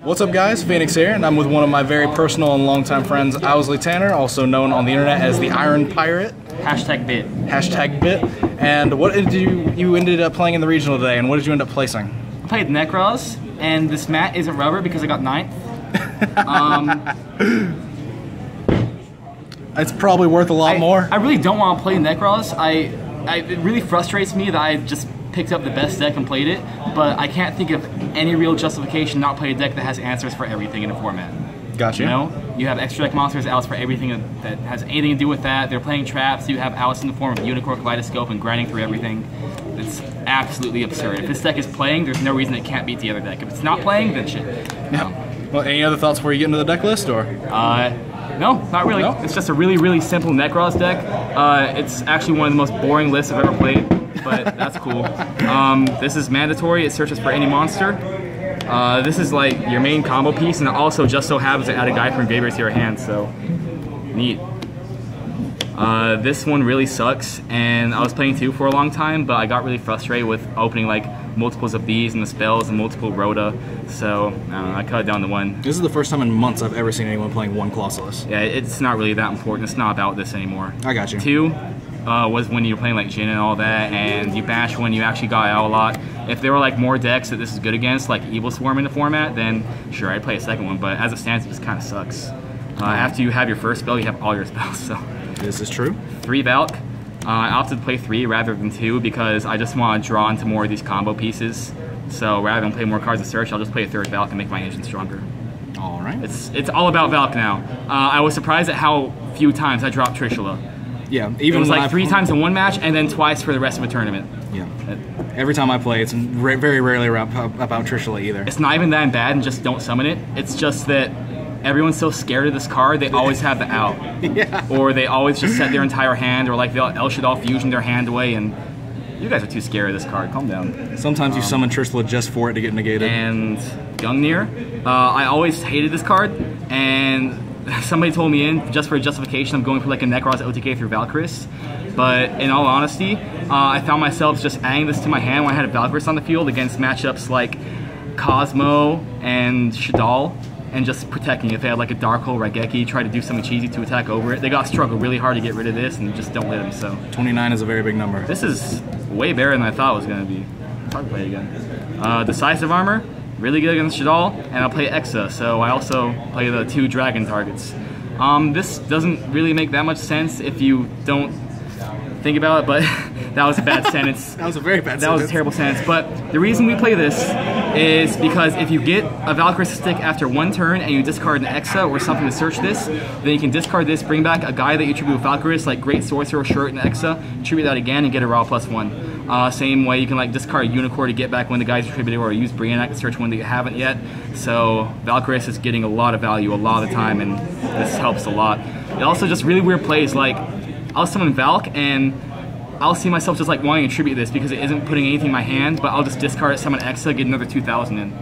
What's up guys, Phoenix here, and I'm with one of my very personal and longtime friends, Owsley Tanner, also known on the internet as the Iron Pirate. Hashtag bit. Hashtag bit. And what did you ended up playing in the regional today, and what did you end up placing? I played Nekroz, and this mat isn't rubber because I got 9th. It's probably worth a lot more. I really don't want to play Nekroz. It really frustrates me that I just picked up the best deck and played it, but I can't think of any real justification not play a deck that has answers for everything in a format. Gotcha. You know, you have extra deck monsters, outs for everything that has anything to do with that. They're playing traps. You have outs in the form of Unicorn, Kaleidoscope, and grinding through everything. It's absolutely absurd. If this deck is playing, there's no reason it can't beat the other deck. If it's not playing, then shit. Well, any other thoughts before you get into the deck list, or? No, not really. No? It's just a really, really simple Nekroz deck. It's actually one of the most boring lists I've ever played, but that's cool. This is mandatory. It searches for any monster. This is like your main combo piece, and it also just so happens to add a guy from Graveyard to your hand, so neat. This one really sucks, and I was playing 2 for a long time, but I got really frustrated with opening like multiples of these and the spells and multiple Rhoda, so I don't know, I cut it down to 1. This is the first time in months I've ever seen anyone playing 1 Colossus. Yeah, it's not really that important. It's not about this anymore. I got you. 2 was when you were playing like Jin and all that, and you bash when you actually got out a lot. If there were like more decks that this is good against, like Evil Swarm in the format, then sure, I'd play a second one, but as it stands, it just kind of sucks. After you have your first spell, you have all your spells, so. This is true. 3 Valk. I opted to play 3 rather than 2 because I just want to draw into more of these combo pieces. So rather than play more cards of search, I'll just play a 3rd Valk and make my engine stronger. All right. It's all about Valk now. I was surprised at how few times I dropped Trishula. Yeah, even it was like 3 times in one match and then twice for the rest of a tournament. Yeah. Every time I play, it's very rarely about Trishula either. It's not even that bad and just don't summon it. It's just that everyone's so scared of this card, they always have the out. Yeah. Or they always just set their entire hand, or like they'll El Shaddai fusion their hand away, and you guys are too scared of this card. Calm down. Sometimes you summon Trishula just for it to get negated. And Gungnir. I always hated this card, and somebody told me in, just for justification, I'm going for like a Nekroz OTK through Valkyris. But in all honesty, I found myself just adding this to my hand when I had a Valkyris on the field against matchups like Cosmo and Shaddai, and just protecting. If they had like a Dark Hole Raigeki, try to do something cheesy to attack over it. They got to struggle really hard to get rid of this, and just don't let them, so. 29 is a very big number. This is way better than I thought it was going to be. I'll probably play it again. Decisive Armor, really good against Shaddai, and I'll play Exa, so I also play the 2 dragon targets. This doesn't really make that much sense if you don't think about it, but that was a bad sentence. That was a very bad sentence. That was a terrible sentence. But the reason we play this is because if you get a Valkyris stick after 1 turn and you discard an Exa or something to search this, then you can discard this, bring back a guy that you tribute with Valkyris, like Great Sorcerer, Shirt, and Exa, tribute that again and get a raw +1. Same way you can like discard a Unicorn to get back one of the guys you tributed, or use Briannak to search one that you haven't yet. So Valkyris is getting a lot of value a lot of the time, and this helps a lot. It also just really weird plays, like I'll summon Valk and I'll see myself just like wanting to tribute this because it isn't putting anything in my hand, but I'll just discard it, summon Exa, get another 2,000 in.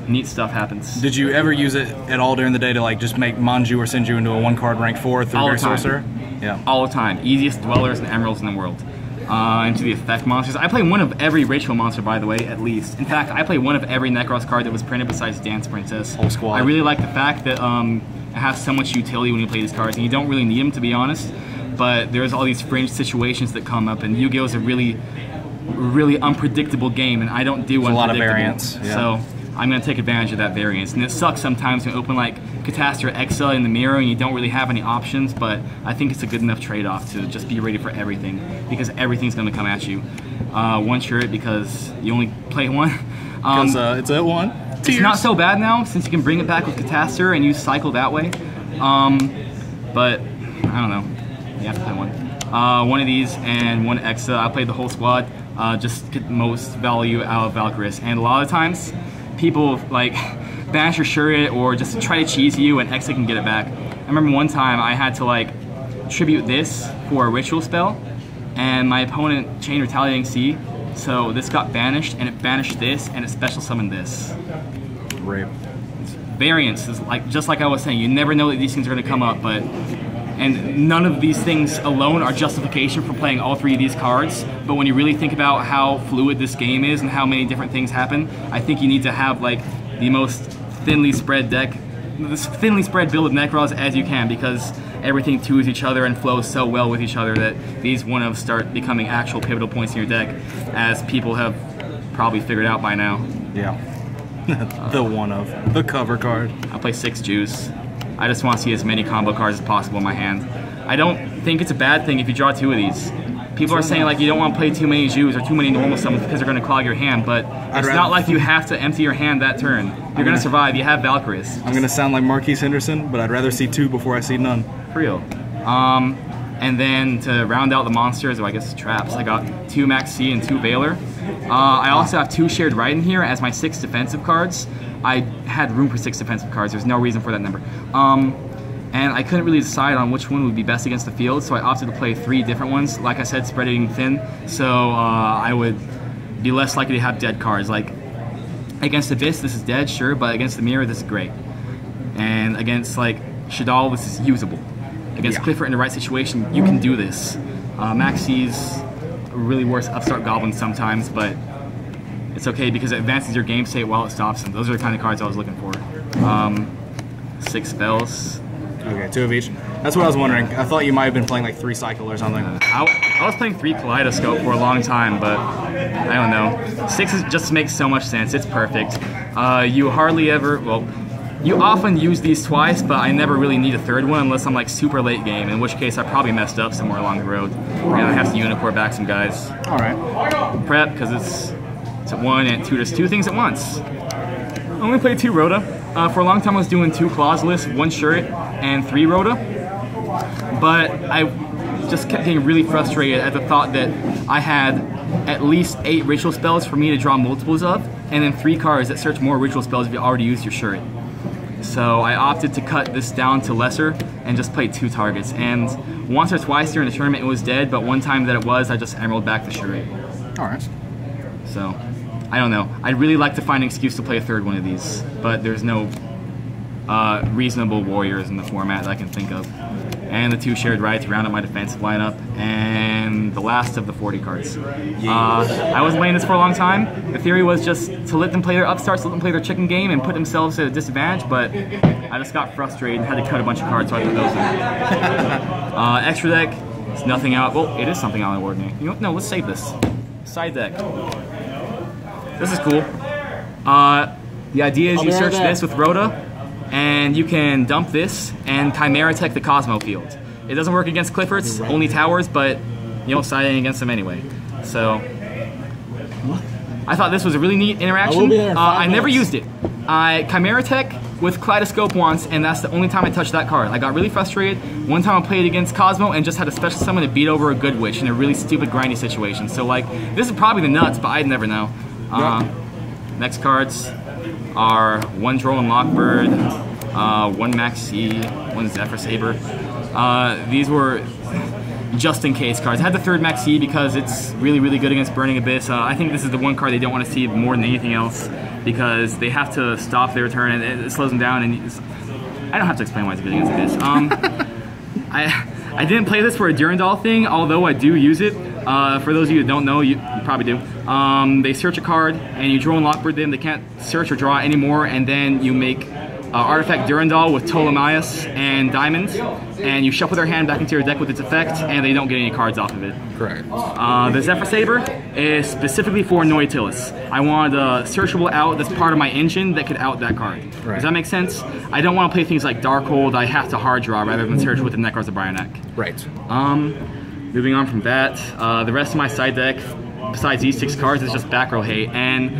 Neat stuff happens. Did you ever use it at all during the day to like just make Manju or Senju into a 1-card rank 4 through Great Sorcerer? Yeah. All the time. Easiest dwellers and emeralds in the world. Into the effect monsters. I play one of every ritual monster, by the way, at least. In fact, I play one of every Nekroz card that was printed besides Dance Princess. Whole squad. I really like the fact that it has so much utility when you play these cards, and you don't really need them, to be honest. But there's all these fringe situations that come up, and Yu-Gi-Oh! Is a really unpredictable game, and I don't do a lot of variance. Yeah. So I'm going to take advantage of that variance. And it sucks sometimes when you open like Catastrophe Exa in the mirror and you don't really have any options, but I think it's a good enough trade-off to just be ready for everything, because everything's going to come at you. One shirt because you only play 1. Because it's at 1. It's not so bad now, since you can bring it back with Catastrophe and use cycle that way. But I don't know. You have to play 1. One of these and 1 Exa. I played the whole squad, just get the most value out of Valkyris. And a lot of times, people like banish your shirt or just try to cheese you, and Exa can get it back. I remember one time I had to like tribute this for a ritual spell, and my opponent chained Retaliating Sea, so this got banished, and it banished this, and it special summoned this. Rape. Variance is like, just like I was saying, you never know that these things are going to come up, but. And none of these things alone are justification for playing all 3 of these cards, but when you really think about how fluid this game is and how many different things happen, I think you need to have like the most thinly spread deck, this thinly spread build of Nekroz as you can, because everything twos each other and flows so well with each other that these one-ofs start becoming actual pivotal points in your deck, as people have probably figured out by now. Yeah. The one-of. The cover card. I play 6 Jews. I just want to see as many combo cards as possible in my hand. I don't think it's a bad thing if you draw 2 of these. People are saying like you don't want to play too many Jews or too many normal summons because they're going to clog your hand, but it's not like you have to empty your hand that turn. You're going to survive. You have Valkyries. I'm going to sound like Marquise Henderson, but I'd rather see 2 before I see none. For real. And then to round out the monsters, or I guess traps, I got 2 Max C and 2 Veiler. I also have 2 Shared Right in here as my 6 defensive cards. I had room for 6 defensive cards. There's no reason for that number. And I couldn't really decide on which one would be best against the field, so I opted to play 3 different ones. Like I said, spreading thin, so I would be less likely to have dead cards. Like, against Abyss, this is dead, sure, but against the Mirror, this is great. And against, like, Shadal, this is usable. Against Clifford in the right situation, you can do this. Maxi's really worse upstart goblins sometimes, but it's okay because it advances your game state while it stops them. Those are the kind of cards I was looking for. 6 spells. Okay, 2 of each. That's what I was wondering. I thought you might have been playing like 3 Cycle or something. I was playing 3 Kaleidoscope for a long time, but I don't know. 6 just makes so much sense. It's perfect. You hardly ever, well, you often use these twice, but I never really need a 3rd one unless I'm like super late game, in which case I probably messed up somewhere along the road. And I have to Unicorn back some guys. Alright. Prep, because it's at 1 and 2, does 2 things at once. I only played 2 Rhoda. For a long time I was doing 2 Clauseless, 1 Shirt, and 3 Rhoda. But I just kept getting really frustrated at the thought that I had at least 8 ritual spells for me to draw multiples of, and then 3 cards that search more ritual spells if you already used your Shirt. So I opted to cut this down to lesser and just played 2 targets. And once or twice during the tournament it was dead, but one time that it was, I just emerald back the Shirt. Alright. So, I don't know. I'd really like to find an excuse to play a 3rd one of these, but there's no reasonable warriors in the format that I can think of. And the 2 Shared Rights round up my defensive lineup, and the last of the 40 cards. I was playing this for a long time. The theory was just to let them play their upstarts, let them play their chicken game, and put themselves at a disadvantage, but I just got frustrated and had to cut a bunch of cards, so I put those in. Extra deck, it's nothing out. Well, it is something out of the ordinary. You know what? No, let's save this. Side deck. This is cool. The idea is you search this with Rhoda, and you can dump this and Chimera Tech the Cosmo field. It doesn't work against Cliffords, only towers, but you don't side in against them anyway. So I thought this was a really neat interaction. I never used it. I Chimera Tech with Kaleidoscope once, and that's the only time I touched that card. I got really frustrated. One time I played against Cosmo and just had a special summon to beat over a Good Witch in a really stupid grindy situation. So like, this is probably the nuts, but I'd never know. Next cards are 1 Droll and Lockbird, 1 Max C, 1 Zephyr Saber. These were just in case cards. I had the 3rd Max C because it's really, really good against Burning Abyss. I think this is the one card they don't want to see more than anything else because they have to stop their turn and it slows them down. And I don't have to explain why it's good against Abyss. I didn't play this for a Durandal thing, although I do use it. For those of you that don't know, you probably do. They search a card, and you draw and lockbird them. They can't search or draw anymore, and then you make Artifact Durandal with Ptolemaeus and Diamonds, and you shuffle their hand back into your deck with its effect, and they don't get any cards off of it. Correct. The Zephyr Saber is specifically for Noitilus. I wanted a searchable out that's part of my engine that could out that card. Right. Does that make sense? I don't want to play things like Darkhold. I have to hard draw rather than search with the Nekroz or Brionac. Right. Moving on from that, the rest of my side deck, besides these 6 cards, is just back row hate, and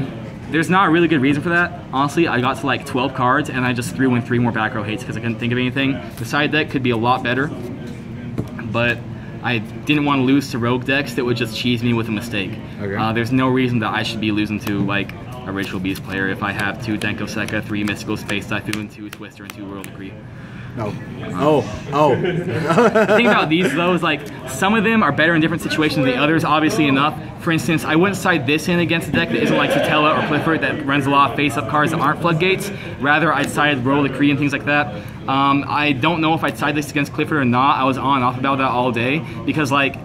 there's not a really good reason for that. Honestly, I got to like 12 cards, and I just threw in 3 more back row hates because I couldn't think of anything. The side deck could be a lot better, but I didn't want to lose to rogue decks that would just cheese me with a mistake. Okay. There's no reason that I should be losing to like a Ritual Beast player if I have 2 Denko Sekka, 3 Mystical Space Typhoon, 2 Twister, and 2 Royal Decree. No. The thing about these though is like some of them are better in different situations than the others, obviously enough. For instance, I wouldn't side this in against a deck that isn't like Tutela or Clifford that runs a lot of face-up cards that aren't floodgates. Rather, I'd side Royal Decree and things like that. I don't know if I'd side this against Clifford or not. I was on and off about that all day because like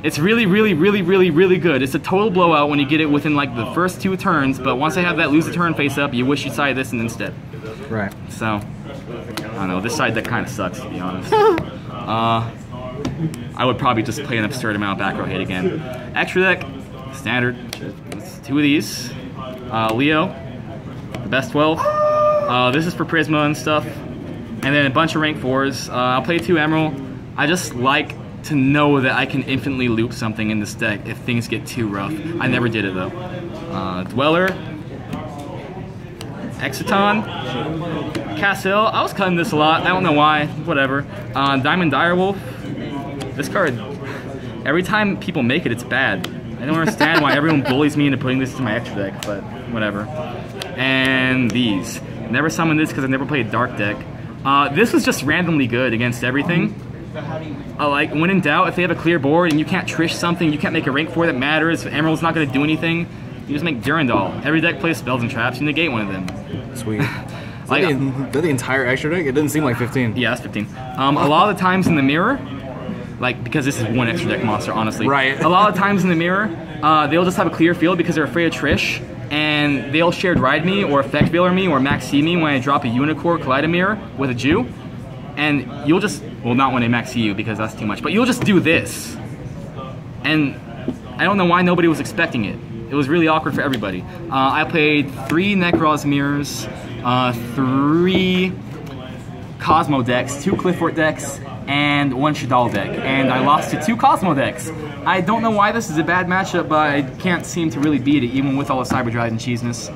it's really good. It's a total blowout when you get it within like the first 2 turns, but once I have that lose the turn face up, you wish you'd side this in instead. Right. So, I don't know, this side deck kind of sucks, to be honest. I would probably just play an absurd amount of back row hate again. Extra deck, standard. It's 2 of these. Leo, the best 12. This is for Prisma and stuff. And then a bunch of rank 4s. I'll play 2 Emerald. I just like to know that I can infinitely loop something in this deck if things get too rough. I never did it though. Dweller, Exciton, Cassell. I was cutting this a lot. I don't know why. Whatever. Diamond Direwolf. This card, every time people make it, it's bad. I don't understand why everyone bullies me into putting this in my extra deck, but whatever. And these. Never summoned this because I never played Dark deck. This was just randomly good against everything. Like, when in doubt, if they have a clear board and you can't Trish something, you can't make a rank 4 that matters, Emerald's not going to do anything, you just make Durandal. Every deck plays spells and traps, you negate one of them. Sweet. Like, the entire extra deck? It didn't seem like 15. Yeah, that's 15. A lot of the times in the mirror, like, because this is one extra deck monster, honestly. Right. A lot of times in the mirror, they'll just have a clear field because they're afraid of Trish, and they'll shared ride me, or effect veiler me, or max C me when I drop a Unicorn Kaleidomir with a Jew. And you'll just, well, not when I max you because that's too much, but you'll just do this. And I don't know why nobody was expecting it. It was really awkward for everybody. I played 3 Nekroz mirrors, 3 Cosmo decks, 2 Clifford decks, and 1 Shadal deck. And I lost to 2 Cosmo decks. I don't know why this is a bad matchup, but I can't seem to really beat it, even with all the Cyber Drive and cheesiness.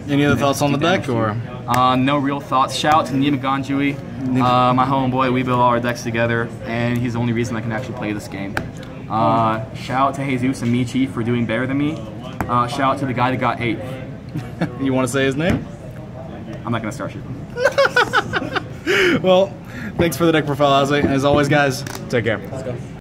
Any other thoughts on the deck, or? No real thoughts. Shout out to Nima Ganjui, my homeboy. We build all our decks together, and he's the only reason I can actually play this game. Shout out to Jesus and Michi for doing better than me. Shout out to the guy that got 8th. You want to say his name? I'm not going to start shit. Well, thanks for the deck profile, Owsley. As always, guys, take care. Let's go.